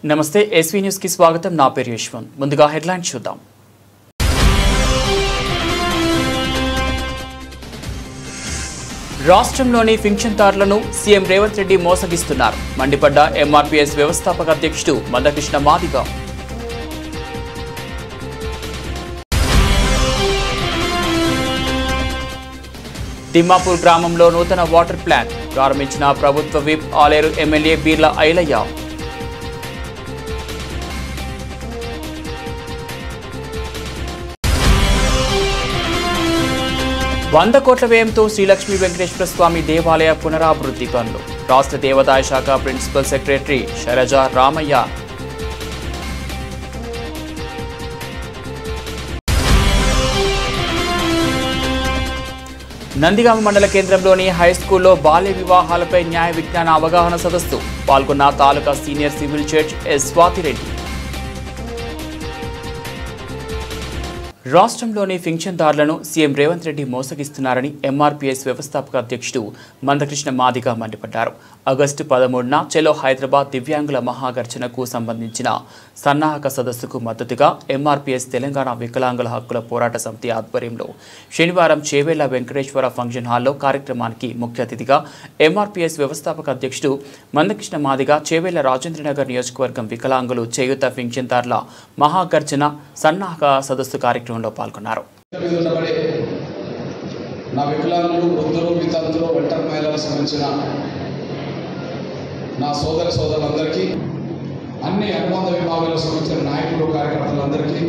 నమస్తే SV news కి స్వాగతం. నా పేరు యశ్వంత్. ముందుగా హెడ్లైన్స్ చూద్దాం. రాష్ట్రంలోని పింఛన్దారులను సీఎం రేవంత్ రెడ్డి మోసగిస్తున్నారు. మండిపడ్డ ఎంఆర్పీఎస్ వ్యవస్థాపక అధ్యక్షుడు మందకృష్ణ మాదిగ. తిమ్మాపూర్ గ్రామంలో నూతన వాటర్ ప్లాంట్ ప్రారంభించిన ప్రభుత్వ విప్ ఆలేరు ఎమ్మెల్యే బీర్ల ఐలయ్య. ₹100 కోట్ల వ్యయంతో శ్రీలక్ష్మీ వెంకటేశ్వర స్వామి దేవాలయ పునరాభివృద్ధి పనులు. రాష్ట్ర దేవాదాయ శాఖ ప్రిన్సిపల్ సెక్రటరీ శైలజ రామయ్య. నందిగామ మండల కేంద్రంలోని హైస్కూల్లో బాల్య వివాహాలపై న్యాయ విజ్ఞాన అవగాహన సదస్సు. పాల్గొన్న taluka senior civil judge S Swathi Reddy. రాష్ట్రంలోని పింఛన్దారులను సీఎం రేవంత్ రెడ్డి మోసగిస్తున్నారని ఎంఆర్పీఎస్ వ్యవస్థాపక అధ్యక్షుడు మందకృష్ణ మాదిగ మండిపడ్డారు. ఆగస్టు 13న చెలో హైదరాబాద్ దివ్యాంగుల మహాగర్జనకు సంబంధించిన సన్నాహక సదస్సుకు మద్దతుగా ఎంఆర్పీఎస్ తెలంగాణ వికలాంగుల హక్కుల పోరాట సమితి ఆధ్వర్యంలో శనివారం చేవేళ్ల వెంకటేశ్వర ఫంక్షన్ హాల్లో కార్యక్రమానికి ముఖ్య అతిథిగా ఎంఆర్పీఎస్ వ్యవస్థాపక అధ్యక్షుడు మందకృష్ణ మాదిగ చేవేళ్ల రాజేంద్రనగర్ నియోజకవర్గం వికలాంగులు చేయూత పింఛన్దారుల మహాగర్జన సన్నాహక సదస్సు కార్యక్రమంలో పాల్గొన్నారు. నా వికలాంగులు, వృద్ధులు, వితంతులు, ఒంటరి మహిళలకు సంబంధించిన నా సోదరులందరికీ, అన్ని అనుబంధ విభాగాలకు సంబంధించిన నాయకులు, కార్యకర్తలందరికీ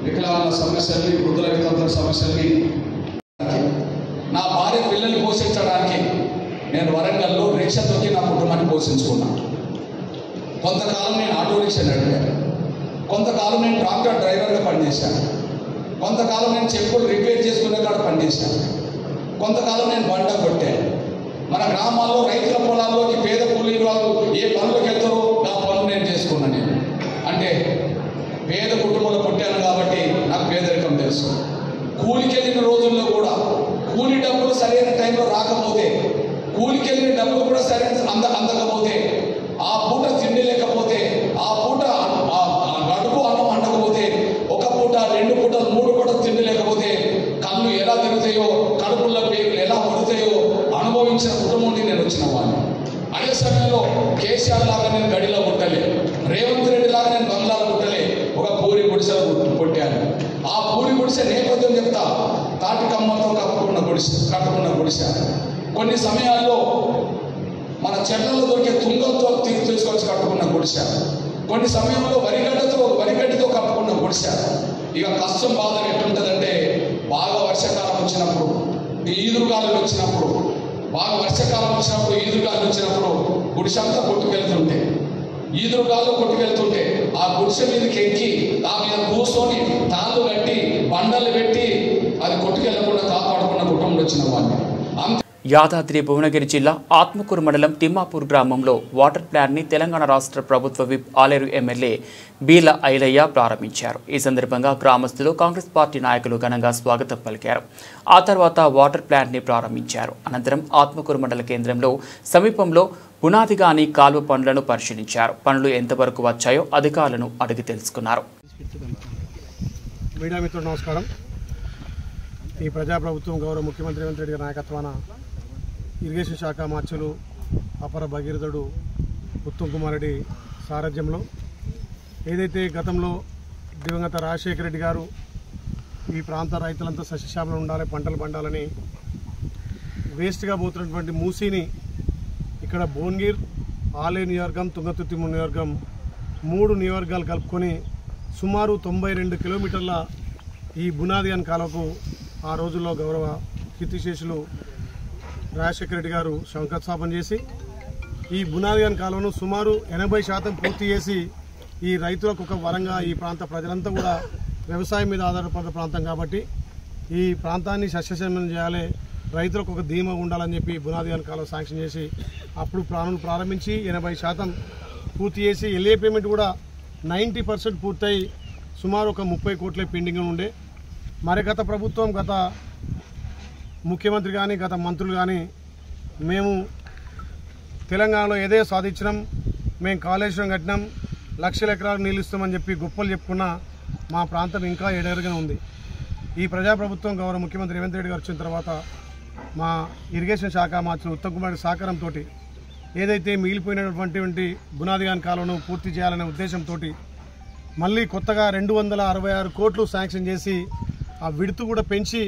వికలాంగుల సమస్యల్ని, వృద్ధుల వితంతుల సమస్యల్ని, నా భార్య పిల్లల్ని పోషించడానికి నేను వరంగల్లో రిక్షా తొక్కి నా కుటుంబాన్ని పోషించుకున్నాను. కొంతకాలం నేను ఆటో రిక్షా నడిపాను, కొంతకాలం నేను ట్రాక్టర్ డ్రైవర్గా పనిచేశాను, కొంతకాలం నేను చెప్పులు రిపేర్ చేసుకునే కాడ పనిచేశాను, కొంతకాలం నేను బండ కొట్టాను. మన గ్రామాల్లో రైతుల పొలాల్లోకి పేద కూలీలు వాళ్ళు ఏ పనులకు వెళ్తారో నా పనులు నేను చేసుకున్నాను. నేను అంటే పేద కుటుంబంలో పుట్టాను కాబట్టి నాకు పేదరికం తెలుసు. కూలికి వెళ్ళిన రోజుల్లో కూడా కూలి డబ్బులు సరైన టైంలో రాకపోతే, కూలికి వెళ్ళిన డబ్బులు కూడా సరైన అందకపోతే, ఆ పూట తిండి లేకపోతే, ఆ పూట గడుపు అన్నం అండకపోతే, ఒక పూట 2 పూటలు 3 పూటలు తిండి లేకపోతే కళ్ళు ఎలా తిరుగుతాయో, కడుపుల్లో పేర్లు ఎలా పడుతాయో అనుభవించిన కుటుంబం నుండి నేను వచ్చిన వాడిని. అదే సమయంలో కేసీఆర్ లాగా నేను గడిలో పుట్టలే, రేవంత్ రెడ్డి లాగా నేను బంగ్లాలో పుట్టలే, ఒక పూరి గుడిసెలో పుట్టాను. ఆ పూరి గుడిసె నేపథ్యం చెప్తా. తాటి కమ్మతో కట్టుకున్న గుడిసె. కొన్ని సమయాల్లో మన చెట్లలో దొరికే తుంగంతో తీసుకొచ్చి కట్టుకున్న గుడిసె. కొన్ని సమయంలో వరిగడ్డితో కప్పుకున్న గుడిసె. ఇక కష్టం బాధ ఎట్లుంటుందంటే, బాగా వర్షాకాలం వచ్చినప్పుడు, ఈదురుగాలు వచ్చినప్పుడు, బాగా వర్షాకాలం వచ్చినప్పుడు, ఈదురుగాలు వచ్చినప్పుడు గుడిసె అంతా కొట్టుకెళ్తుంటే, ఈదురుగాలు కొట్టుకెళ్తుంటే ఆ గుడిసె మీదకి ఎక్కి ఆ మీద కూర్చొని తాళ్ళు కట్టి బండలు పెట్టి అది కొట్టుకెళ్లకుండా కాపాడుకున్న కుటుంబం వచ్చిన వాడిని. యాదాద్రి భువనగిరి జిల్లా ఆత్మకూరు మండలం తిమ్మాపూర్ గ్రామంలో వాటర్ ప్లాంట్ని తెలంగాణ రాష్ట్ర ప్రభుత్వ విప్ ఆలేరు ఎమ్మెల్యే బీర్ల ఐలయ్య ప్రారంభించారు. ఈ సందర్భంగా గ్రామస్తులు, కాంగ్రెస్ పార్టీ నాయకులు ఘనంగా స్వాగతం పలికారు. ఆ తర్వాత వాటర్ ప్లాంట్ని ప్రారంభించారు. అనంతరం ఆత్మకూరు మండల కేంద్రంలో సమీపంలో పునాదిగాని కాలువ పనులను పరిశీలించారు. పనులు ఎంతవరకు వచ్చాయో అధికారులను అడిగి తెలుసుకున్నారు. మీడియా మిత్రులు నమస్కారం. ఈ ప్రజాప్రభుత్వం గౌరవ ముఖ్యమంత్రి రేవంత్ రెడ్డి గారి నాయకత్వాన ఇరిగేషన్ శాఖ మార్చులు అపర భగీరథుడు ఉత్తమ్ కుమార్ రెడ్డి సారథ్యంలో ఏదైతే గతంలో దివంగత రాజశేఖర రెడ్డి గారు ఈ ప్రాంత రైతులంతా సస్యశ్యామలం ఉండాలి, పంటలు పండాలని వేస్ట్గా పోతున్నటువంటి మూసీని ఇక్కడ భువనగిర్, ఆలేరు నియోజకవర్గం, తుంగతుర్తి నియోజకవర్గం 3 నియోజకవర్గాలు కలుపుకొని సుమారు 92 కిలోమీటర్ల ఈ బునాదియాన్ కాలువకు ఆ రోజుల్లో గౌరవ కీర్తిశేషులు రాజశేఖర రెడ్డి గారు శంకుస్థాపన చేసి ఈ బునాదియాన్ కాలువను సుమారు 80% పూర్తి చేసి ఈ రైతులకు ఒక వరంగా ఈ ప్రాంత ప్రజలంతా కూడా వ్యవసాయం మీద ఆధారపడిన ప్రాంతం కాబట్టి ఈ ప్రాంతాన్ని సస్యశ్యామలం చేయాలి, రైతులకు ఒక ధీమా ఉండాలని చెప్పి బునాదియాన్ కాలువ శాంక్షన్ చేసి అప్పుడు పనులు ప్రారంభించి 80% పూర్తి చేసి ఎల్ఏ పేమెంట్ కూడా 90% పూర్తయి సుమారు ఒక 30 కోట్ల పెండింగ్ ఉండే. మరి గత ప్రభుత్వం, గత ముఖ్యమంత్రి కానీ గత మంత్రులు కానీ మేము తెలంగాణలో ఏదే సాధించినాం, మేము కాళేశ్వరం కట్టినాం, లక్షల ఎకరాలు నీళ్ళు ఇస్తామని చెప్పి గొప్పలు చెప్పుకున్న మా ప్రాంతం ఇంకా ఎడెరుగానే ఉంది. ఈ ప్రజాప్రభుత్వం గౌరవ ముఖ్యమంత్రి రేవంత్ రెడ్డి గారు వచ్చిన తర్వాత మా ఇరిగేషన్ శాఖ మార్చిన ఉత్తమ్ కుమార్ సహకారంతో ఏదైతే మిగిలిపోయినటువంటి బునాదిగాన్ కాలువను పూర్తి చేయాలనే ఉద్దేశంతో మళ్ళీ కొత్తగా 266 కోట్లు శాంక్షన్ చేసి ఆ విడుతు కూడా పెంచి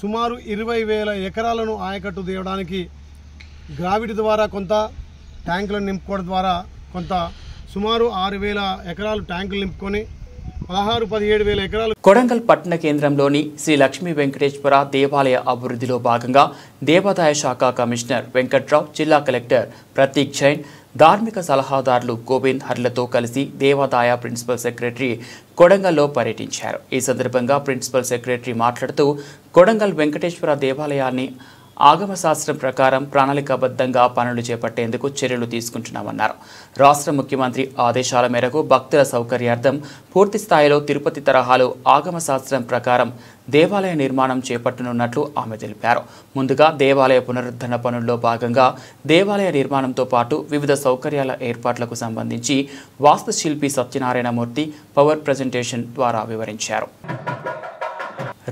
సుమారు 20,000 ఎకరాలను ఆయకట్టు తీయడానికి గ్రావిటీ ద్వారా కొంత, ట్యాంకులను నింపుకోవడం ద్వారా కొంత సుమారు 6,000 ఎకరాలు ట్యాంకులు నింపుకొని 16-17,000 ఎకరాలు. కొడంగల్ పట్టణ కేంద్రంలోని శ్రీ లక్ష్మీ వెంకటేశ్వర దేవాలయ అభివృద్ధిలో భాగంగా దేవాదాయ శాఖ కమిషనర్ వెంకట్రావు, జిల్లా కలెక్టర్ ప్రతీక్ జైన్, ధార్మిక సలహాదారులు గోవింద్ హర్లతో కలిసి దేవాదాయ ప్రిన్సిపల్ సెక్రటరీ కొడంగల్లో పర్యటించారు. ఈ సందర్భంగా ప్రిన్సిపల్ సెక్రటరీ మాట్లాడుతూ కొడంగల్ వెంకటేశ్వర దేవాలయాన్ని ఆగమశాస్త్రం ప్రకారం ప్రణాళికాబద్ధంగా పనులు చేపట్టేందుకు చర్యలు తీసుకుంటున్నామన్నారు. రాష్ట్ర ముఖ్యమంత్రి ఆదేశాల మేరకు భక్తుల సౌకర్యార్థం పూర్తి స్థాయిలో తిరుపతి తరహాలో ఆగమశాస్త్రం ప్రకారం దేవాలయ నిర్మాణం చేపట్టనున్నట్లు ఆమె తెలిపారు. ముందుగా దేవాలయ పునరుద్ధరణ పనుల్లో భాగంగా దేవాలయ నిర్మాణంతో పాటు వివిధ సౌకర్యాల ఏర్పాట్లకు సంబంధించి వాస్తుశిల్పి సత్యనారాయణమూర్తి పవర్ ప్రజెంటేషన్ ద్వారా వివరించారు.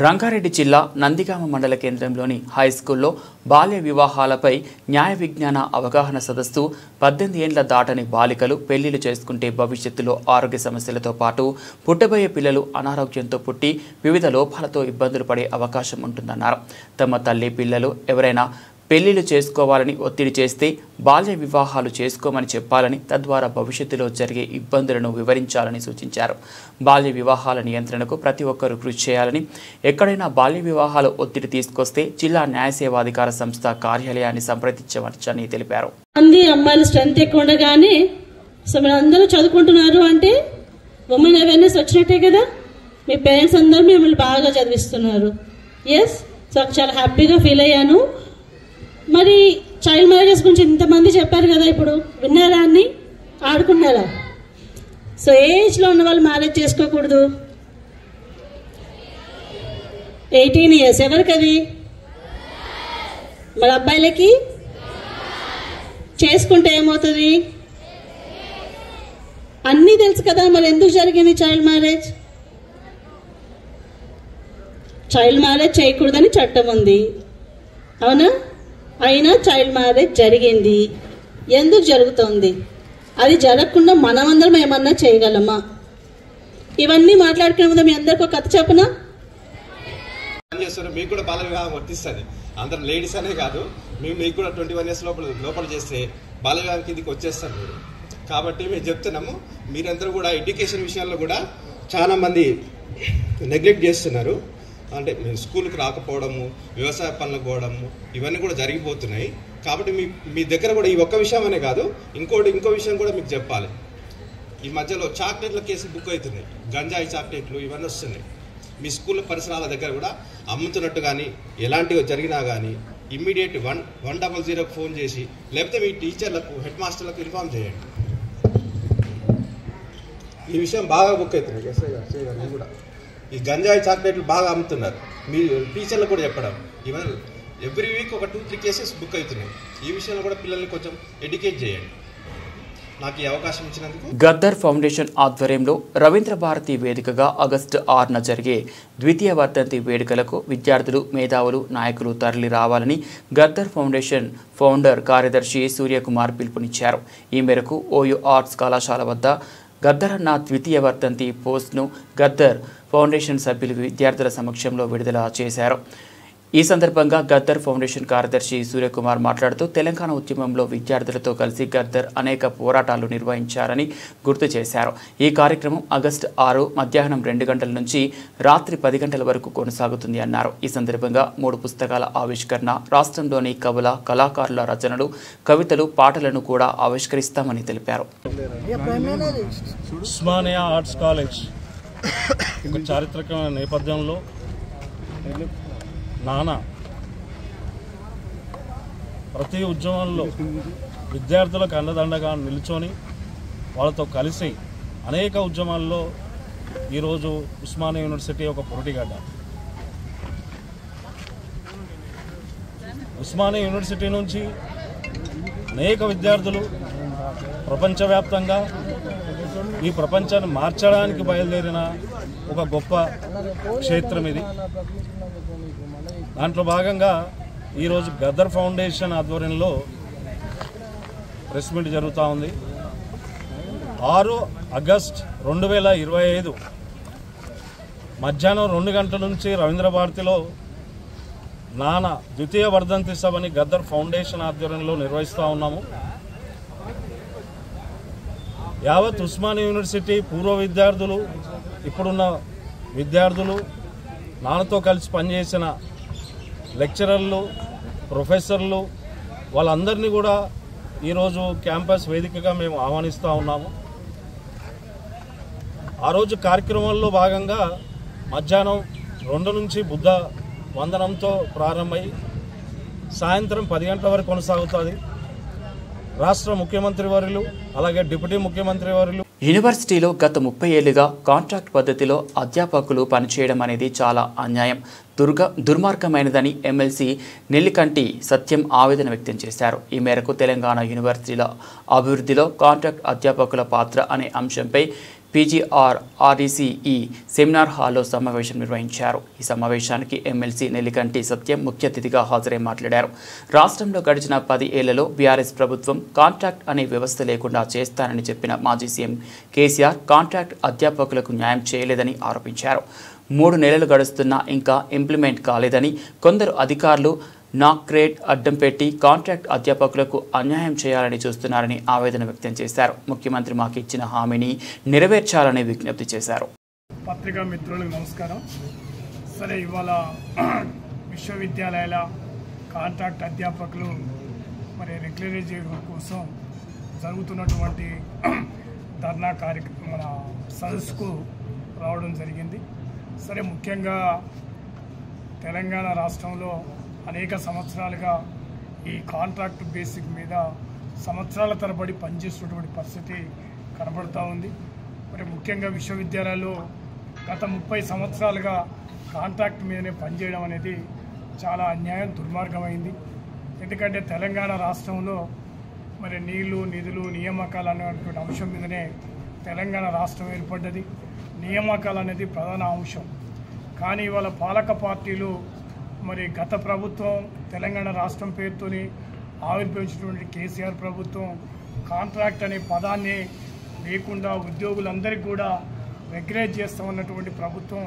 రంగారెడ్డి జిల్లా నందిగామ మండల కేంద్రంలోని హైస్కూల్లో బాల్య వివాహాలపై న్యాయ విజ్ఞాన అవగాహన సదస్సు 18 ఏళ్ల దాటని బాలికలు పెళ్లిళ్లు చేసుకుంటే భవిష్యత్తులో ఆరోగ్య సమస్యలతో పాటు పుట్టబోయే పిల్లలు అనారోగ్యంతో పుట్టి వివిధ లోపాలతో ఇబ్బందులు పడే అవకాశం ఉంటుందన్నారు. తమ తల్లి పిల్లలు ఎవరైనా పెళ్లిళ్లు చేసుకోవాలని ఒత్తిడి చేస్తే బాల్య వివాహాలు చేసుకోమని చెప్పాలని, తద్వారా భవిష్యత్తులో జరిగే ఇబ్బందులను వివరించాలని సూచించారు. బాల్య వివాహాల నియంత్రణకు ప్రతి ఒక్కరూ కృషి చేయాలని, ఎక్కడైనా బాల్య వివాహాలు ఒత్తిడి తీసుకొస్తే జిల్లా న్యాయ సేవాధికార సంస్థ కార్యాలయాన్ని సంప్రదించవచ్చని తెలిపారు. అమ్మాయిల స్ట్రెంత్ ఎక్కువ ఉండగానే అందరూ చదువుకుంటున్నారు అంటే ఉమెన్ అవేర్నెస్ వచ్చినట్టే కదా. మీ పేరెంట్స్ అందరూ మిమ్మల్ని బాగా చదివిస్తున్నారు. ఎస్, సో చాలా హ్యాపీగా ఫీల్ అయ్యాను. మరి చైల్డ్ మ్యారేజెస్ గురించి ఇంతమంది చెప్పారు కదా, ఇప్పుడు విన్నారా, అన్ని ఆడుకున్నారా? సో ఏజ్లో ఉన్న వాళ్ళు మ్యారేజ్ చేసుకోకూడదు. 18 years ఎవరికి అది? మరి అబ్బాయిలకి చేసుకుంటే ఏమవుతుంది? అన్నీ తెలుసు కదా. మరి ఎందుకు జరిగింది చైల్డ్ మ్యారేజ్? చైల్డ్ మ్యారేజ్ చేయకూడదని చట్టం ఉంది, అవునా? అయినా చైల్డ్ మ్యారేజ్ జరిగింది. ఎందుకు జరుగుతోంది? అది జరగకుండా మనమందరం ఏమన్నా చేయగలమా? ఇవన్నీ మాట్లాడుకునే ముందు మీ అందరికి ఒక కథ చెప్పనా? మీకు కూడా బాల వివాహం వర్తిస్తుంది. అందరు లేడీస్ అనే కాదు, మీకు కూడా 21 years లోపల చేస్తే బాల వివాహం కిందికి వచ్చేస్తారు మీరు. కాబట్టి మేము చెప్తున్నాము, మీరందరూ కూడా ఎడ్యుకేషన్ విషయాల్లో కూడా చాలా మంది నెగ్లెక్ట్ చేస్తున్నారు. అంటే స్కూల్కి రాకపోవడము, వ్యవసాయ పనులకు పోవడము, ఇవన్నీ కూడా జరిగిపోతున్నాయి. కాబట్టి మీ దగ్గర కూడా ఈ ఒక్క విషయం అనే కాదు, ఇంకో విషయం కూడా మీకు చెప్పాలి. ఈ మధ్యలో చాక్లెట్ల కేసు బుక్ అవుతున్నాయి, గంజాయి చాక్లెట్లు ఇవన్నీ వస్తున్నాయి. మీ స్కూల్ పరిసరాల దగ్గర కూడా అమ్ముతున్నట్టు కానీ ఎలాంటివి జరిగినా కానీ ఇమ్మీడియట్ 100 ఫోన్ చేసి, లేకపోతే మీ టీచర్లకు, హెడ్ మాస్టర్లకు ఇన్ఫార్మ్ చేయండి. ఈ విషయం బాగా బుక్ అవుతున్నాయి. ఎస్ఐ గారు కూడా ఈ గంజాయి చాక్లెట్లు బాగా అమ్ముతున్నారు. మీ టీచర్లకు కూడా చెప్పడం, ఈవెన్ ఎవ్రీ వీక్ ఒక 2-3 కేసెస్ బుక్ అవుతున్నాయి. ఈ విషయంలో కూడా పిల్లల్ని కొంచెం ఎడ్యుకేట్ చేయండి. నాకు ఈ అవకాశం ఇచ్చినందుకు. గద్దర్ ఫౌండేషన్ ఆధ్వర్యంలో రవీంద్ర భారతి వేదికగా ఆగస్టు 6న జరిగే ద్వితీయ వర్ధంతి వేడుకలకు విద్యార్థులు, మేధావులు, నాయకులు తరలి రావాలని గద్దర్ ఫౌండేషన్ ఫౌండర్ కార్యదర్శి సూర్యకుమార్ పిలుపునిచ్చారు. ఈ మేరకు ఓయూ ఆర్ట్స్ కళాశాల వద్ద గద్దరన్న ద్వితీయ వర్ధంతి పోస్ట్ను గద్దర్ ఫౌండేషన్ సభ్యులు విద్యార్థుల సమక్షంలో విడుదల చేశారు. ఈ సందర్భంగా గద్దర్ ఫౌండేషన్ కార్యదర్శి సూర్యకుమార్ మాట్లాడుతూ తెలంగాణ ఉద్యమంలో విద్యార్థులతో కలిసి గద్దర్ అనేక పోరాటాలు నిర్వహించారని గుర్తు చేశారు. ఈ కార్యక్రమం ఆగస్టు 6 మధ్యాహ్నం 2 గంటల నుంచి రాత్రి 10 గంటల వరకు కొనసాగుతుంది అన్నారు. ఈ సందర్భంగా 3 పుస్తకాల ఆవిష్కరణ, రాష్ట్రంలోని కవుల, కళాకారుల రచనలు, కవితలు, పాటలను కూడా ఆవిష్కరిస్తామని తెలిపారు. ఉస్మానియా ఆర్ట్స్ కాలేజ్ ఒక చారిత్రకమైన నేపథ్యంలో నానా ప్రతి ఉద్యమంలో విద్యార్థులకు అండదండగా నిల్చొని వాళ్ళతో కలిసి అనేక ఉద్యమాల్లో ఈరోజు ఉస్మానియా యూనివర్సిటీ ఒక పొరటిగడ్డ. ఉస్మానియా యూనివర్సిటీ నుంచి అనేక విద్యార్థులు ప్రపంచవ్యాప్తంగా ఈ ప్రపంచాన్ని మార్చడానికి బయలుదేరిన ఒక గొప్ప క్షేత్రం ఇది. దాంట్లో భాగంగా ఈరోజు గదర్ ఫౌండేషన్ ఆధ్వర్యంలో ప్రెస్ మీట్ జరుగుతూ ఉంది. 6 ఆగస్టు 2025 మధ్యాహ్నం 2 గంటల నుంచి రవీంద్ర భారతిలో నాన్న ద్వితీయ వర్ధంతి సభని గద్దర్ ఫౌండేషన్ ఆధ్వర్యంలో నిర్వహిస్తూ ఉన్నాము. యావత్ ఉస్మానియా యూనివర్సిటీ పూర్వ విద్యార్థులు, ఇప్పుడున్న విద్యార్థులు, నాన్నతో కలిసి పనిచేసిన లెక్చరర్లు, ప్రొఫెసర్లు, వాళ్ళందరినీ కూడా ఈరోజు క్యాంపస్ వేదికగా మేము ఆహ్వానిస్తూ ఉన్నాము. ఆ రోజు కార్యక్రమంలో భాగంగా మధ్యాహ్నం 2 నుంచి బుద్ధ వందనంతో ప్రారంభమై సాయంత్రం 10 గంటల వరకు కొనసాగుతుంది. రాష్ట్ర ముఖ్యమంత్రి వర్యులు అలాగే డిప్యూటీ ముఖ్యమంత్రి వర్యులు యూనివర్సిటీలో గత 30 ఏళ్లుగా కాంట్రాక్ట్ పద్ధతిలో అధ్యాపకులు పనిచేయడం అనేది చాలా అన్యాయం, దుర్మార్గమైనదని ఎమ్మెల్సీ నెల్లికంటి సత్యం ఆవేదన వ్యక్తం చేశారు. ఈ మేరకు తెలంగాణ యూనివర్సిటీల అభివృద్ధిలో కాంట్రాక్ట్ అధ్యాపకుల పాత్ర అనే అంశంపై PGRRECE సెమినార్ హాల్లో సమావేశం నిర్వహించారు. ఈ సమావేశానికి ఎమ్మెల్సీ నెల్లికంటి సత్యం ముఖ్య అతిథిగా హాజరై మాట్లాడారు. రాష్ట్రంలో గడిచిన 10 ఏళ్లలో బీఆర్ఎస్ ప్రభుత్వం కాంట్రాక్ట్ అనే వ్యవస్థ లేకుండా చేస్తానని చెప్పిన మాజీ సీఎం కేసీఆర్ కాంట్రాక్ట్ అధ్యాపకులకు న్యాయం చేయలేదని ఆరోపించారు. 3 నెలలు గడుస్తున్నా ఇంకా ఇంప్లిమెంట్ కాలేదని, కొందరు అధికారులు నాక్రేట్ అడ్డం పెట్టి కాంట్రాక్ట్ అధ్యాపకులకు అన్యాయం చేయాలని చూస్తున్నారని ఆవేదన వ్యక్తం చేశారు. ముఖ్యమంత్రి మాకు ఇచ్చిన హామీని నెరవేర్చాలని విజ్ఞప్తి చేశారు. పత్రికా మిత్రులకు నమస్కారం. సరే, ఇవాళ విశ్వవిద్యాలయాల కాంట్రాక్ట్ అధ్యాపకులు మరి రెగ్యులరైజేషన్ కోసం జరుగుతున్నటువంటి ధర్నా కార్యక్రమం మన సదస్సుకు రావడం జరిగింది. సరే, ముఖ్యంగా తెలంగాణ రాష్ట్రంలో అనేక సంవత్సరాలుగా ఈ కాంట్రాక్ట్ బేసిక్ మీద సంవత్సరాల తరబడి పనిచేస్తున్నటువంటి పరిస్థితి కనబడుతూ ఉంది. మరి ముఖ్యంగా విశ్వవిద్యాలయాల్లో గత 30 సంవత్సరాలుగా కాంట్రాక్ట్ మీదనే పనిచేయడం అనేది చాలా అన్యాయం, దుర్మార్గమైంది. ఎందుకంటే తెలంగాణ రాష్ట్రంలో మరి నీళ్లు, నిధులు, నియామకాలు అనేటువంటి అంశం మీదనే తెలంగాణ రాష్ట్రం ఏర్పడ్డది. నియామకాలు అనేది ప్రధాన అంశం. కానీ ఇవాళ పాలక పార్టీలు మరి గత ప్రభుత్వం తెలంగాణ రాష్ట్రం పేరుతోని ఆవిర్భవించినటువంటి కేసీఆర్ ప్రభుత్వం కాంట్రాక్ట్ అనే పదాన్ని లేకుండా ఉద్యోగులందరికీ కూడా రెగ్యులేట్ చేస్తామన్నటువంటి ప్రభుత్వం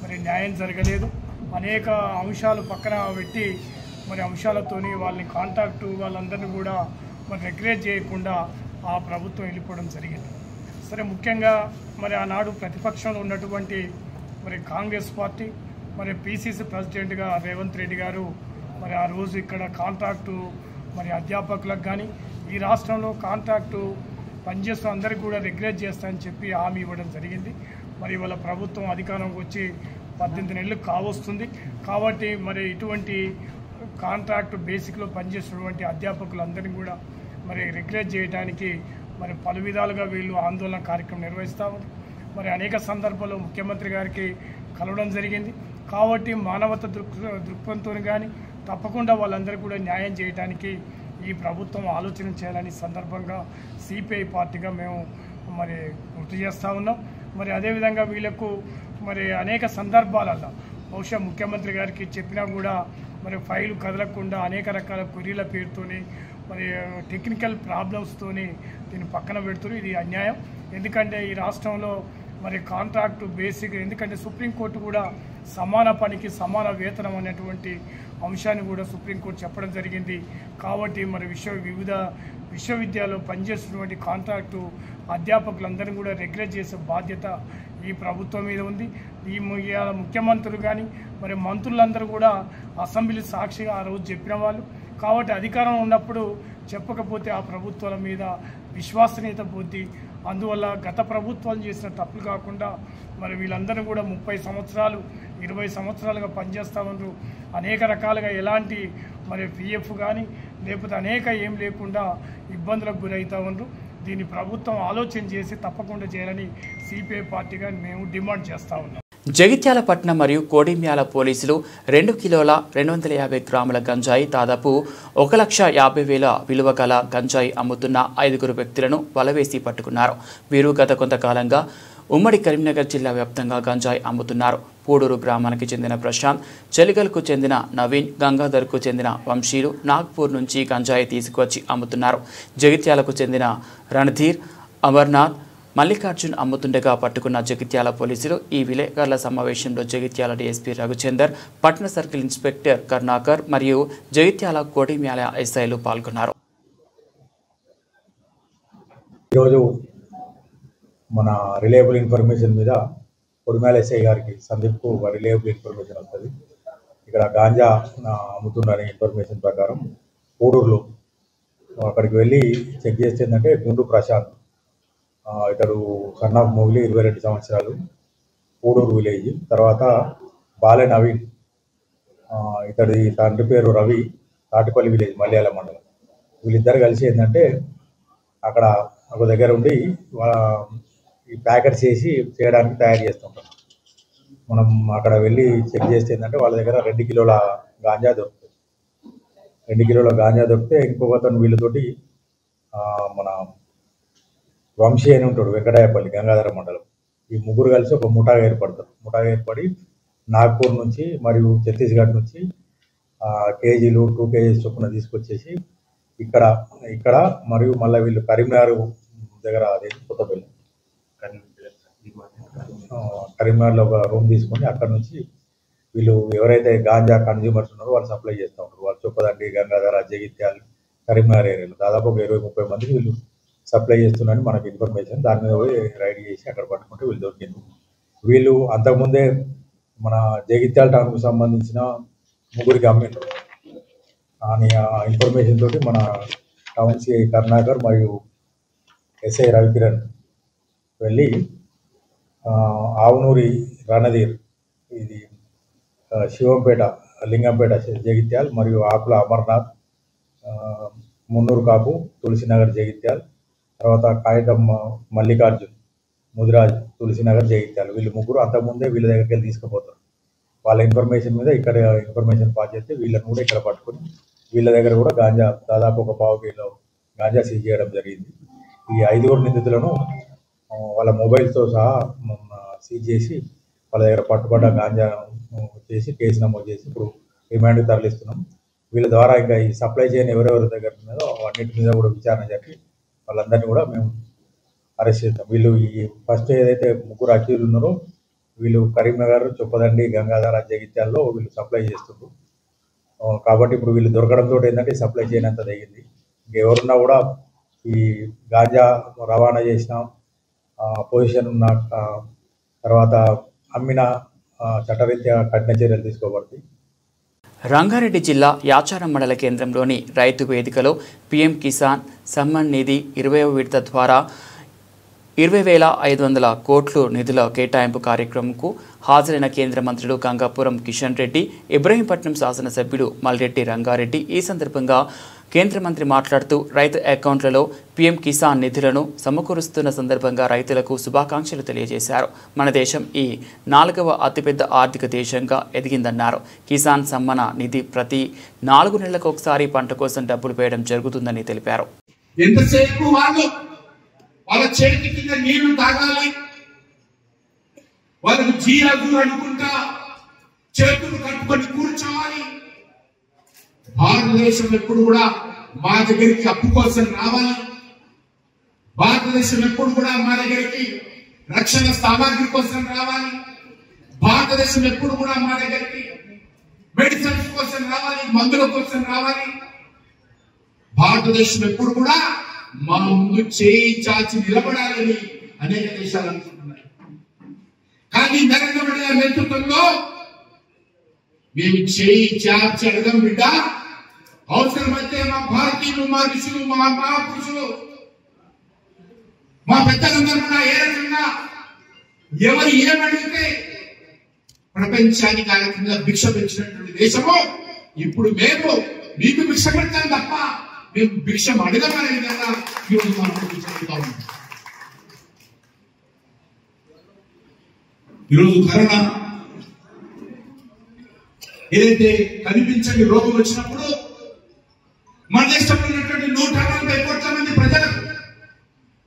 మరి న్యాయం జరగలేదు. అనేక అంశాలు పక్కన పెట్టి మరి అంశాలతోని వాళ్ళని కాంట్రాక్టు వాళ్ళందరినీ కూడా మరి రెగ్యులేట్ చేయకుండా ఆ ప్రభుత్వం వెళ్ళిపోవడం జరిగింది. సరే, ముఖ్యంగా మరి ఆనాడు ప్రతిపక్షంలో ఉన్నటువంటి మరి కాంగ్రెస్ పార్టీ మరి PCC ప్రెసిడెంట్గా రేవంత్ రెడ్డి గారు మరి ఆ రోజు ఇక్కడ కాంట్రాక్టు మరి అధ్యాపకులకు కానీ ఈ రాష్ట్రంలో కాంట్రాక్టు పనిచేస్తున్న అందరికీ కూడా రెగ్యులేట్ చేస్తామని చెప్పి హామీ ఇవ్వడం జరిగింది. మరి ఇవాళ ప్రభుత్వం అధికారంకి వచ్చి 18 నెలలు కావస్తుంది. కాబట్టి మరి ఇటువంటి కాంట్రాక్టు బేసిక్లో పనిచేస్తున్నటువంటి అధ్యాపకులందరినీ కూడా మరి రెగ్యులేట్ చేయడానికి మరి పలు విధాలుగా వీళ్ళు ఆందోళన కార్యక్రమం నిర్వహిస్తూ ఉంది. మరి అనేక సందర్భాల్లో ముఖ్యమంత్రి గారికి కలవడం జరిగింది. కాబట్టి మానవత దృక్పథంతో కానీ తప్పకుండా వాళ్ళందరికీ కూడా న్యాయం చేయడానికి ఈ ప్రభుత్వం ఆలోచన చేయాలని సందర్భంగా CPI పార్టీగా మేము మరి గుర్తు చేస్తూ ఉన్నాం. మరి అదేవిధంగా వీళ్ళకు మరి అనేక సందర్భాలలో బహుశా ముఖ్యమంత్రి గారికి చెప్పినా కూడా మరి ఫైలు కదలకుండా అనేక రకాల క్వరీల పేరుతోని మరి టెక్నికల్ ప్రాబ్లమ్స్తోని దీన్ని పక్కన పెడుతున్నారు. ఇది అన్యాయం. ఎందుకంటే ఈ రాష్ట్రంలో మరి కాంట్రాక్టు బేసిక్, ఎందుకంటే సుప్రీంకోర్టు కూడా సమాన పనికి సమాన వేతనం అనేటువంటి అంశాన్ని కూడా సుప్రీంకోర్టు చెప్పడం జరిగింది. కాబట్టి మరి వివిధ విశ్వవిద్యాలయాల్లో పనిచేస్తున్నటువంటి కాంట్రాక్టు అధ్యాపకులందరినీ కూడా రెగ్యులేట్ చేసే బాధ్యత ఈ ప్రభుత్వం మీద ఉంది. ఈ ముఖ్యమంత్రులు కానీ మరి మంత్రులందరూ కూడా అసెంబ్లీ సాక్షిగా ఆ రోజు చెప్పిన వాళ్ళు. కాబట్టి అధికారం ఉన్నప్పుడు చెప్పకపోతే ఆ ప్రభుత్వాల మీద విశ్వసనీయత పోద్ది. అందువల్ల గత ప్రభుత్వాలు చేసిన తప్పులు కాకుండా మరి వీళ్ళందరూ కూడా 30 సంవత్సరాలు 20 సంవత్సరాలుగా పనిచేస్తూ ఉన్నారు. అనేక రకాలుగా ఎలాంటి మరి PF కానీ లేకపోతే అనేక ఏం లేకుండా ఇబ్బందులకు గురవుతూ ఉన్నారు. దీన్ని ప్రభుత్వం ఆలోచన చేసి తప్పకుండా చేయాలని CPI పార్టీగా మేము డిమాండ్ చేస్తూ ఉన్నాం. జగిత్యాల పట్టణం మరియు కోడిమ్యాల పోలీసులు 2 కిలోల 250 గ్రాముల గంజాయి దాదాపు 1,50,000 విలువ గల గంజాయి అమ్ముతున్న 5 వ్యక్తులను వలవేసి పట్టుకున్నారు. వీరు గత కొంతకాలంగా ఉమ్మడి కరీంనగర్ జిల్లా వ్యాప్తంగా గంజాయి అమ్ముతున్నారు. పూడూరు గ్రామానికి చెందిన ప్రశాంత్, చెలిగల్కు చెందిన నవీన్, గంగాధర్కు చెందిన వంశీలు నాగ్పూర్ నుంచి గంజాయి తీసుకువచ్చి అమ్ముతున్నారు. జగిత్యాలకు చెందిన రణధీర్, అమర్నాథ్, మల్లికార్జున్ అమ్ముతుండగా పట్టుకున్న జగిత్యాల పోలీసులు ఈ విలేకరుల సమావేశంలో జగిత్యాల డీఎస్పీ రఘుచందర్, పట్టణ సర్కిల్ ఇన్స్పెక్టర్ కర్ణాకర్ మరియు జగిత్యాల కోడిమ్యాల ఎస్ఐలు పాల్గొన్నారు. ఈరోజు మన రిలయబుల్ ఇన్ఫర్మేషన్ మీద కోడిమ్యాల ఎస్ఐ గారికి సందీప్కు రిలయబుల్ ఇన్ఫర్మేషన్ వస్తుంది. ఇక్కడ గాంజా అమ్ముతున్నారనే ఇన్ఫర్మేషన్ ప్రకారం పూడూరులో అక్కడికి వెళ్ళి చెక్ చేస్తే ఏంటంటే గుండు ప్రశాంత్, ఇతడు సన్ ఆఫ్ మొగిలి, 22 సంవత్సరాలు, పూడూరు విలేజ్. తర్వాత బాలె నవీన్, ఇతడి తండ్రి పేరు రవి, తాటిపల్లి విలేజ్, మలయాళ మండలం. వీళ్ళిద్దరు కలిసి ఏంటంటే అక్కడ ఒక దగ్గర ఉండి ఈ ప్యాకెట్స్ చేసి చేయడానికి తయారు చేస్తుంటారు. మనం అక్కడ వెళ్ళి చెక్ చేస్తే ఏంటంటే వాళ్ళ దగ్గర 2 కిలోల గాంజా దొరుకుతుంది. 2 కిలోల గాంజా దొరికితే ఇంకొకతను వీళ్ళతోటి మన వంశీ అని ఉంటాడు, వెంకటాయపల్లి, గంగాధర మండలం. ఈ ముగ్గురు కలిసి ఒక ముఠాగా ఏర్పడతారు. ముఠాగా ఏర్పడి నాగ్పూర్ నుంచి మరియు ఛత్తీస్గఢ్ నుంచి కేజీలు 2 కేజీస్ చొప్పున తీసుకొచ్చేసి ఇక్కడ మరియు మళ్ళీ వీళ్ళు కరీంనగర్ దగ్గర అదే కొత్తపల్లి కరీంనగర్లో ఒక రూమ్ తీసుకొని అక్కడ నుంచి వీళ్ళు ఎవరైతే గాంజా కన్జ్యూమర్స్ ఉన్నారో వాళ్ళు సప్లై చేస్తూ ఉంటారు. వాళ్ళు చొప్పదండి, గంగాధర, జగిత్యాల, కరీంనగర్ ఏరియాలో దాదాపు ఒక 20-30 మందికి వీళ్ళు సప్లై చేస్తున్నారని మనకు ఇన్ఫర్మేషన్. దాని మీద పోయి రైడ్ చేసి అక్కడ పట్టుకుంటే వీళ్ళు దొరికింది. వీళ్ళు అంతకుముందే మన జగిత్యాల టౌన్కు సంబంధించిన 3 అమ్మిండ్రు అని ఇన్ఫర్మేషన్ తోటి మన టౌన్ సిఐ కర్ణాకర్ మరియు ఎస్ఐ రవికిరణ్ వెళ్ళి ఆవునూరి రణధీర్, ఇది శివంపేట, లింగంపేట, జగిత్యాల, మరియు ఆకుల అమర్నాథ్, మున్నూరు కాపు, తులసినగర్, జగిత్యాల, తర్వాత కాగితం మల్లికార్జున్, ముదిరాజ్, తులసినగర్, జగిత్యాల. వీళ్ళు ముగ్గురు అంతకుముందే వీళ్ళ దగ్గరికి వెళ్ళి తీసుకుపోతారు. వాళ్ళ ఇన్ఫర్మేషన్ మీద ఇక్కడ ఇన్ఫర్మేషన్ పాస్ చేస్తే వీళ్ళని కూడా ఇక్కడ పట్టుకొని వీళ్ళ దగ్గర కూడా గాంజా దాదాపు ఒక 1/4 కిలో గాంజా సీజ్ చేయడం జరిగింది. ఈ 5 నిందితులను వాళ్ళ మొబైల్తో సహా సీజ్ చేసి వాళ్ళ దగ్గర పట్టుబడ్డ గాంజా చేసి కేసు నమోదు చేసి ఇప్పుడు రిమాండ్కి తరలిస్తున్నాం. వీళ్ళ ద్వారా ఇంకా ఈ సప్లై చేయని ఎవరెవరి దగ్గర ఉన్నదో అన్నింటి మీద కూడా విచారణ జరిపి వాళ్ళందరినీ కూడా మేము అరెస్ట్ చేస్తాం. వీళ్ళు ఈ ఫస్ట్ ఏదైతే 3 అక్యూజ్డ్ ఉన్నారో వీళ్ళు కరీంనగర్, చొప్పదండి, గంగాధర, జగిత్యాల్లో వీళ్ళు సప్లై చేస్తున్నారు. కాబట్టి ఇప్పుడు వీళ్ళు దొరకడంతో ఏంటంటే సప్లై చేయనంత తగ్గింది. ఇంకెవరున్నా కూడా ఈ గాంజా రవాణా చేసిన పొజిషన్ ఉన్న తర్వాత అమ్మిన చట్టరీత్యా కఠిన చర్యలు తీసుకోబడతాయి. రంగారెడ్డి జిల్లా యాచారం మండల కేంద్రంలోని రైతు వేదికలో పీఎం కిసాన్ సమ్మాన్ నిధి 20వ విడత ద్వారా 20,500 కోట్లు నిధుల కేటాయింపు కార్యక్రమంకు హాజరైన కేంద్ర మంత్రులు గంగాపురం కిషన్ రెడ్డి, ఇబ్రహీంపట్నం శాసనసభ్యుడు మల్రెడ్డి రంగారెడ్డి. ఈ సందర్భంగా కేంద్ర మంత్రి మాట్లాడుతూ రైతు అకౌంట్లలో పీఎం కిసాన్ నిధులను సమకూరుస్తున్న సందర్భంగా రైతులకు శుభాకాంక్షలు తెలియజేశారు. మన దేశం ఈ 4వ అతిపెద్ద ఆర్థిక దేశంగా ఎదిగిందన్నారు. కిసాన్ సమ్మాన్ నిధి ప్రతి 4 నెలలకు ఒకసారి పంట కోసం డబ్బులు వేయడం జరుగుతుందని తెలిపారు. వాళ్ళ చేతి కింద నీళ్లు తాగాలి, వాళ్ళకు జీరదు అనుకుంటా చేతులు కట్టుకొని కూర్చోవాలి. భారతదేశం ఎప్పుడు కూడా మా దగ్గరికి అప్పు కోసం రావాలి. భారతదేశం ఎప్పుడు కూడా మా దగ్గరికి రక్షణ సామాగ్రి కోసం రావాలి. భారతదేశం ఎప్పుడు కూడా మా దగ్గరికి మెడిసిన్స్ కోసం రావాలి, మందుల కోసం రావాలి. భారతదేశం ఎప్పుడు కూడా మా ముందు చేయి చాచి నిలబడాలని అనేక దేశాలు అనుకుంటున్నాయి. కానీ నరేంద్ర మోడీ గారి నేతృత్వంలో మేము చేయి చాచి అడగం బిడ్డ. అవసరమైతే మా భారతీయులు, మా ఋషులు, మా మహాపురుషులు, మా పెద్దలందరూ కూడా ఏ రకంగా ఎవరు ఏమడిగితే ప్రపంచానికి ఆ రకంగా భిక్ష పెంచినటువంటి దేశము ఇప్పుడు మేము మీకు భిక్ష పెడతాం తప్ప మేము భిక్షం అడగమనే విధంగా ఈరోజు మనం చెప్తా ఉన్నాం. ఈరోజు కరోనా ఏదైతే కనిపించని రోగం వచ్చినప్పుడు మన దేశంలో ఉన్నటువంటి 140 కోట్ల మంది ప్రజలకు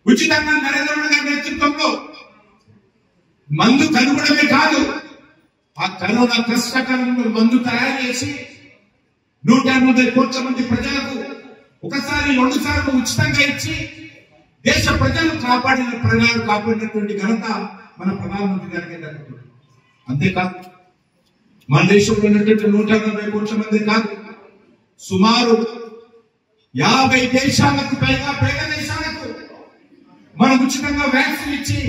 ఉచితంగా నరేంద్ర మోడీ గారి నేతృత్వంలో మందు కనుగొనడమే కాదు, ఆ కరోనా కష్టకాలంలో మందు తయారు చేసి 180 కోట్ల మంది ప్రజలకు ఒకసారి 2 సార్లు ఉచితంగా ఇచ్చి దేశ ప్రజలు కాపాడినటువంటి ఘనత మన ప్రధానమంత్రి గారికి దక్కుతుంది. అంతేకాదు మన దేశంలో ఉన్నటువంటి 180 కోట్ల మంది కాదు, సుమారు 50 దేశాలకు పైగా పేద దేశాలకు మనం ఉచితంగా వ్యాక్సిన్ ఇచ్చి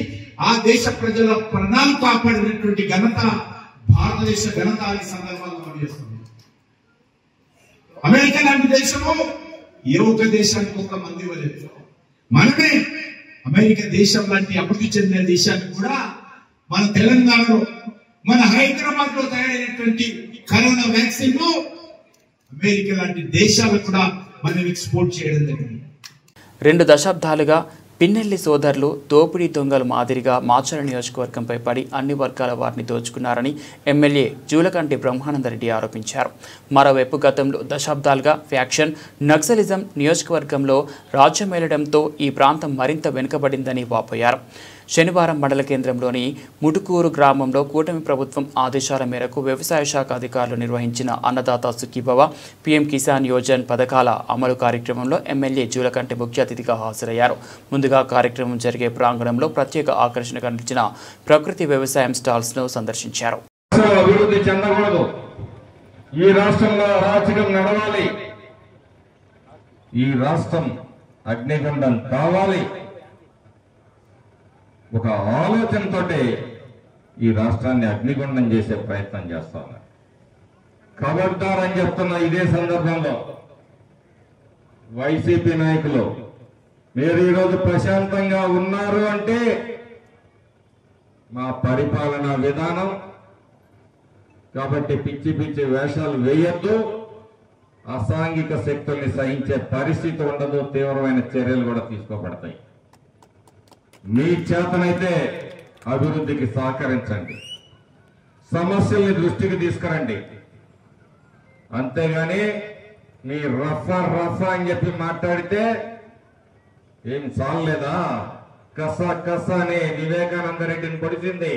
ఆ దేశ ప్రజల ప్రాణాలు కాపాడినటువంటి ఘనత భారతదేశ ఘనత ఈ సందర్భంగా మనం చేస్తున్నాం. అమెరికా లాంటి దేశము ఏ ఒక్క దేశానికి ఒక్క మంది ఇవ్వలేదు. మనమే అమెరికా దేశం లాంటి అభివృద్ధి చెందిన దేశానికి కూడా మన తెలంగాణలో మన హైదరాబాద్ లో తయారైనటువంటి కరోనా వ్యాక్సిన్ ను అమెరికా లాంటి దేశాలకు కూడా మనం ఎక్స్పోర్ట్ చేయడం జరిగింది. 2 దశాబ్దాలుగా పిన్నెల్లి సోదరులు దోపిడీ దొంగలు మాదిరిగా మాచర్ల నియోజకవర్గంపై పడి అన్ని వర్గాల వారిని దోచుకున్నారని ఎమ్మెల్యే జూలకంటి బ్రహ్మానందరెడ్డి ఆరోపించారు. మరోవైపు గతంలో దశాబ్దాలుగా ఫ్యాక్షన్ నక్సలిజం నియోజకవర్గంలో రాజ్యమేలడంతో ఈ ప్రాంతం మరింత వెనుకబడిందని వాపోయారు. శనివారం మండల కేంద్రంలోని ముటుకూరు గ్రామంలో కూటమి ప్రభుత్వం ఆదేశాల మేరకు వ్యవసాయ శాఖ అధికారులు నిర్వహించిన అన్నదాత సుఖీభవ, పీఎం కిసాన్ యోజన్ పథకాల అమలు కార్యక్రమంలో ఎమ్మెల్యే జూలకంటి ముఖ్య అతిథిగా హాజరయ్యారు. ముందుగా కార్యక్రమం జరిగే ప్రాంగణంలో ప్రత్యేక ఆకర్షణగా నిలిచిన ప్రకృతి వ్యవసాయం స్టాల్స్ ను సందర్శించారు. అభివృద్ధి చెందకూడదు, ఈ రాష్ట్రంలో అరాచకం నడవాలి, ఈ రాష్ట్రం అగ్నిగుండం కావాలి, ఒక ఆలోచనతో ఈ రాష్ట్రాన్ని అగ్నిగుండం చేసే ప్రయత్నం చేస్తా ఉన్నారు. ఖబర్దార్ అని చెప్తున్న ఇదే సందర్భంలో వైసీపీ నాయకులు, మీరు ఈరోజు ప్రశాంతంగా ఉన్నారు అంటే మా పరిపాలనా విధానం కాబట్టి పిచ్చి పిచ్చి వేషాలు వేయొద్దు, అసాంఘిక శక్తుల్ని సహించే పరిస్థితి ఉండదు, తీవ్రమైన చర్యలు కూడా తీసుకోబడతాయి. మీ చేతనైతే అభివృద్ధికి సహకరించండి, సమస్యల్ని దృష్టికి తీసుకురండి, అంతేగాని మీ రఫా అని చెప్పి మాట్లాడితే ఏం చాలలేదా? కస అని వివేకానంద రెడ్డిని పొడిచింది.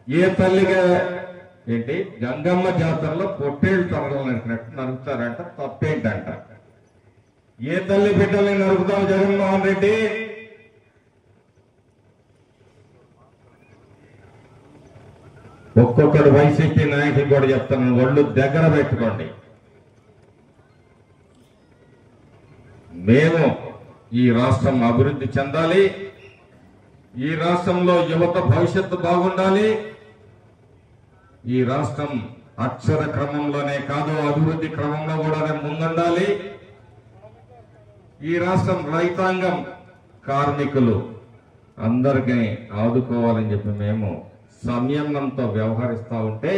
ఏ తల్లిగా ఏంటి గంగమ్మ జాతరలో పొట్టేళ్ళు తరగలు నరుకుతారంట, తప్పేంటంట? ఏ తల్లి బిడ్డల్ని నరుకుతావు జగన్మోహన్ రెడ్డి? ఒక్కొక్కడు వైసీపీ నాయకులు కూడా చెప్తాను, ఒళ్ళు దగ్గర పెట్టుకోండి. మేము ఈ రాష్ట్రం అభివృద్ధి చెందాలి, ఈ రాష్ట్రంలో యువత భవిష్యత్తు బాగుండాలి, ఈ రాష్ట్రం అక్షర క్రమంలోనే కాదు అభివృద్ధి క్రమంలో కూడా ముందుండాలి, ఈ రాష్ట్రం రైతాంగం కార్మికులు అందరికీ ఆదుకోవాలని చెప్పి మేము సంయమనంతో వ్యవహరిస్తూ ఉంటే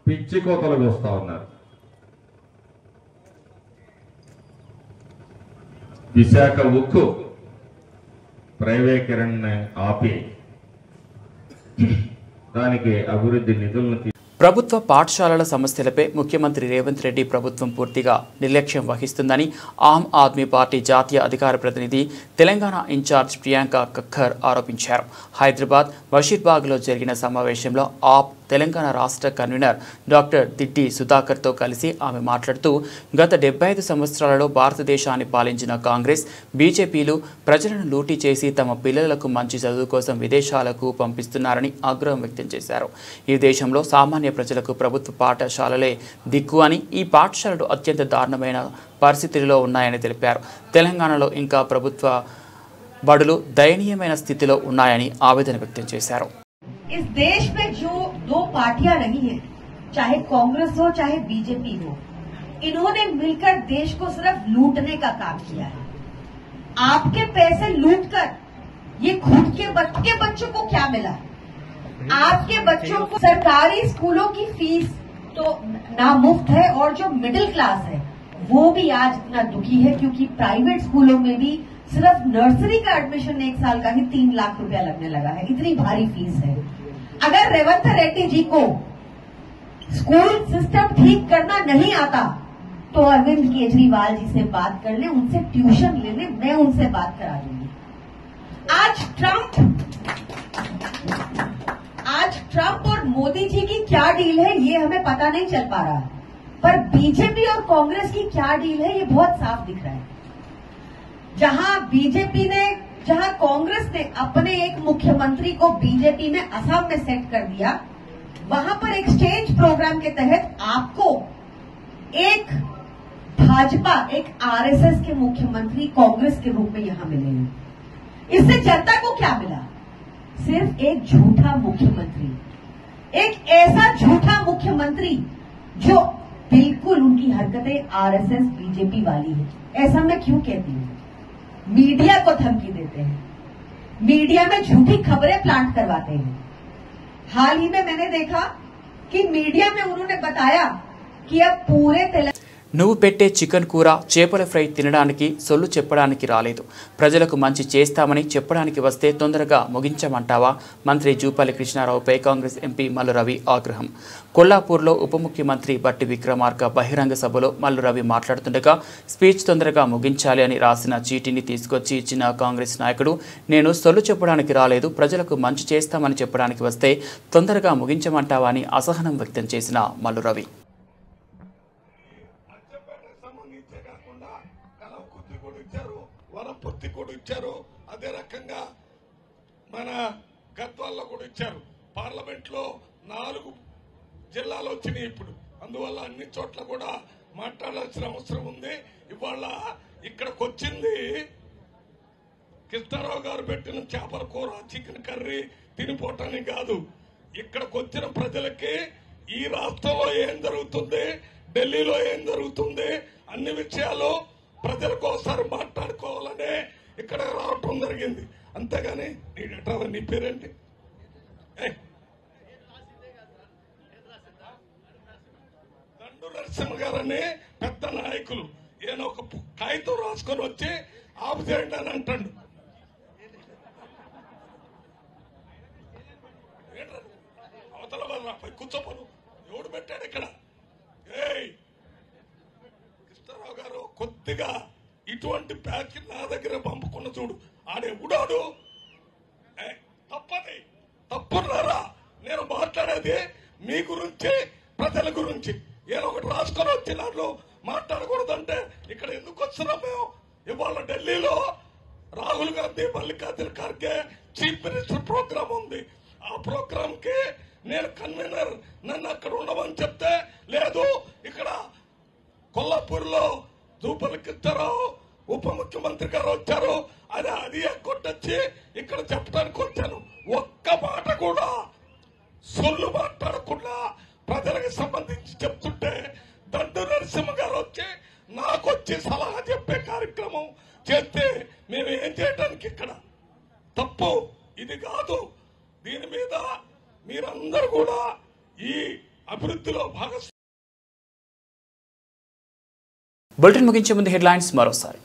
పిచ్చి కోతలు వస్తూ ఉన్నారు. విశాఖ ఉక్కు ప్రైవేటీకరణ ఆపి దానికి అభివృద్ధి నిధులను ప్రభుత్వ పాఠశాలల సమస్యలపై ముఖ్యమంత్రి రేవంత్ రెడ్డి ప్రభుత్వం పూర్తిగా నిర్లక్ష్యం వహిస్తుందని ఆమ్ ఆద్మీ పార్టీ జాతీయ అధికార ప్రతినిధి తెలంగాణ ఇన్ఛార్జ్ ప్రియాంక కక్కర్ ఆరోపించారు. హైదరాబాద్ బషీర్బాగ్లో జరిగిన సమావేశంలో ఆప్ తెలంగాణ రాష్ట్ర కన్వీనర్ డాక్టర్ దిడ్డి సుధాకర్తో కలిసి ఆమె మాట్లాడుతూ గత 75 సంవత్సరాలలో భారతదేశాన్ని పాలించిన కాంగ్రెస్, బీజేపీలు ప్రజలను లూటీ చేసి తమ పిల్లలకు మంచి చదువు కోసం విదేశాలకు పంపిస్తున్నారని ఆగ్రహం వ్యక్తం చేశారు. ఈ దేశంలో సామాన్య ప్రజలకు ప్రభుత్వ పాఠశాలలే దిక్కు అని, ఈ పాఠశాలలు అత్యంత దారుణమైన పరిస్థితుల్లో ఉన్నాయని తెలిపారు. తెలంగాణలో ఇంకా ప్రభుత్వ బడులు దయనీయమైన స్థితిలో ఉన్నాయని ఆవేదన వ్యక్తం చేశారు. इस देश में जो 2 पार्टियां रही हैं, चाहे कांग्रेस हो चाहे बीजेपी हो, इन्होंने मिलकर देश को सिर्फ लूटने का काम किया है. आपके पैसे लूटकर ये खुद के बच्चों को क्या मिला? आपके बच्चों को सरकारी स्कूलों की फीस तो नामुफ्त है और जो मिडिल क्लास है वो भी आज इतना दुखी है क्योंकि प्राइवेट स्कूलों में भी सिर्फ नर्सरी का एडमिशन 1 साल का ही 3 लाख रुपया लगने लगा है। इतनी भारी फीस है। अगर रेवंत रेड्डी जी को स्कूल सिस्टम ठीक करना नहीं आता तो अरविंद केजरीवाल जी से बात कर ले, उनसे ट्यूशन ले ले, मैं उनसे बात करा दूंगी। आज ट्रंप और मोदी जी की क्या डील है ये हमें पता नहीं चल पा रहा है, पर बीजेपी और कांग्रेस की क्या डील है ये बहुत साफ दिख रहा है। जहां कांग्रेस ने अपने एक मुख्यमंत्री को बीजेपी में असम में सेट कर दिया, वहां पर एक्सचेंज प्रोग्राम के तहत आपको एक भाजपा, एक आरएसएस के मुख्यमंत्री कांग्रेस के रूप में यहां मिले हैं। इससे जनता को क्या मिला? सिर्फ एक झूठा मुख्यमंत्री, एक ऐसा झूठा मुख्यमंत्री जो बिल्कुल उनकी हरकतें आरएसएस बीजेपी वाली है। ऐसा मैं क्यों कहती हूं? मीडिया को धमकी देते हैं, मीडिया में झूठी खबरें प्लांट करवाते हैं। हाल ही में मैंने देखा कि मीडिया में उन्होंने बताया कि अब पूरे నువ్వు పెట్టే చికెన్ కూర చేపల ఫ్రై తినడానికి సొల్లు చెప్పడానికి రాలేదు, ప్రజలకు మంచి చేస్తామని చెప్పడానికి వస్తే తొందరగా ముగించమంటావా? మంత్రి జూపల్లి కృష్ణారావుపై కాంగ్రెస్ ఎంపీ మల్లు రవి ఆగ్రహం. కొల్లాపూర్లో ఉప ముఖ్యమంత్రి బట్టి విక్రమార్క బహిరంగ సభలో మల్లు రవి మాట్లాడుతుండగా స్పీచ్ తొందరగా ముగించాలి అని రాసిన చీటీని తీసుకొచ్చి ఇచ్చిన కాంగ్రెస్ నాయకుడు నేను సొల్లు చెప్పడానికి రాలేదు, ప్రజలకు మంచి చేస్తామని చెప్పడానికి వస్తే తొందరగా ముగించమంటావా అని అసహనం వ్యక్తం చేసిన మల్లు రవి వనపర్తి కూడా ఇచ్చారు, అదే రకంగా మన గద్వాల్లో కూడా ఇచ్చారు. పార్లమెంట్ లో 4 జిల్లాలు వచ్చినాయి ఇప్పుడు. అందువల్ల అన్ని చోట్ల కూడా మాట్లాడాల్సిన అవసరం ఉంది. ఇవాళ ఇక్కడికి వచ్చింది కృష్ణారావు గారు పెట్టిన చేపల కూర, చికెన్ కర్రీ తినిపోవటానికి కాదు. ఇక్కడికి వచ్చిన ప్రజలకి ఈ రాష్ట్రంలో ఏం జరుగుతుంది, ఢిల్లీలో ఏం జరుగుతుంది, అన్ని విషయాలు ప్రజలకు ఒకసారి మాట్లాడుకోవాలనే ఇక్కడ రావటం జరిగింది. అంతేగాని నీ పేరేంటి? దండు నరసింహ గారని పెద్ద నాయకులు, ఈయన ఒక కాగితం రాసుకొని వచ్చి ఆపు చేయండి అని అంటాడు. అవతల వాళ్ళ కూర్చోపను ఎవడు పెట్టాడు ఇక్కడ? కృష్ణారావు గారు కొద్దిగా ఇటువంటి ప్యాచ్ నా దగ్గర పంపుకున్న చూడు, ఆడెవడాడు తప్పది తప్పున్నారా? నేను మాట్లాడేది మీ గురించి, ప్రజల గురించి. నేను ఒకటి రాసుకొని వచ్చి దాంట్లో మాట్లాడకూడదంటే ఇక్కడ ఎందుకు వస్తున్నాం మేము? ఇవాళ ఢిల్లీలో Rahul Gandhi, Mallikarjuna Kharge chief minister program ఉంది. ఆ ప్రోగ్రామ్ కి నేను కన్వీనర్, నన్ను అక్కడ ఉండమని చెప్తే లేదు, ఇక్కడ కొల్లాపూర్లో జూపల్లి కృష్ణారావు ఉప ముఖ్యమంత్రి గారు వచ్చారు, అది కొట్టొచ్చి ఇక్కడ చెప్పడానికి వచ్చాను. ఒక్క మాట కూడా సొల్లు మాట్లాడకుండా ప్రజలకు సంబంధించి చెప్తుంటే దండు నరసింహ గారు వచ్చి నాకు వచ్చి సలహా చెప్పే కార్యక్రమం చేస్తే మేము ఏం చేయడానికి ఇక్కడ? తప్పు ఇది కాదు. దీని మీద మీరందరూ కూడా ఈ అభివృద్ధిలో భాగస్వామ్యం. బులెటిన్ ముగించే ముందు హెడ్లైన్స్ మరోసారి.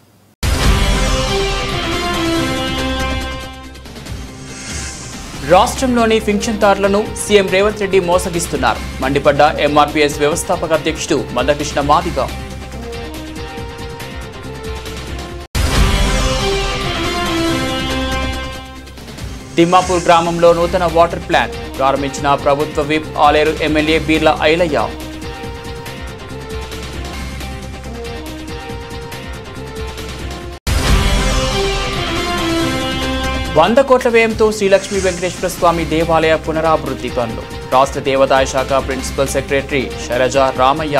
రాష్ట్రంలోని పింఛన్దారులను సీఎం రేవంత్ రెడ్డి మోసగిస్తున్నారు, మండిపడ్డ ఎంఆర్పీఎస్ వ్యవస్థాపక అధ్యక్షుడు మందకృష్ణ మాదిగ. తిమ్మాపూర్ గ్రామంలో నూతన వాటర్ ప్లాంట్ ప్రారంభించిన ప్రభుత్వ విప్ ఆలేరు ఎమ్మెల్యే బీర్ల ఐలయ్య. 100 కోట్ల వ్యయంతో శ్రీలక్ష్మీ వెంకటేశ్వర స్వామి దేవాలయ పునరాభివృద్ధి పనులు. రాష్ట్ర దేవాదాయ శాఖ ప్రిన్సిపల్ సెక్రటరీ శైలజ రామయ్య.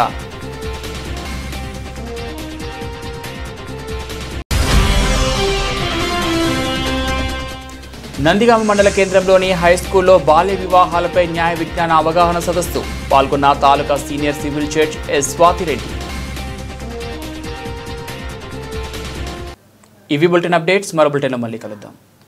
నందిగామ మండల కేంద్రంలోని హైస్కూల్లో బాల్య వివాహాలపై న్యాయ విజ్ఞాన అవగాహన సదస్సు. పాల్గొన్న taluka senior civil judge S Swathi Reddy. ఇవి బులెటిన్ అప్డేట్స్. మరో బులెటిన్లో మళ్ళీ కలుద్దాం.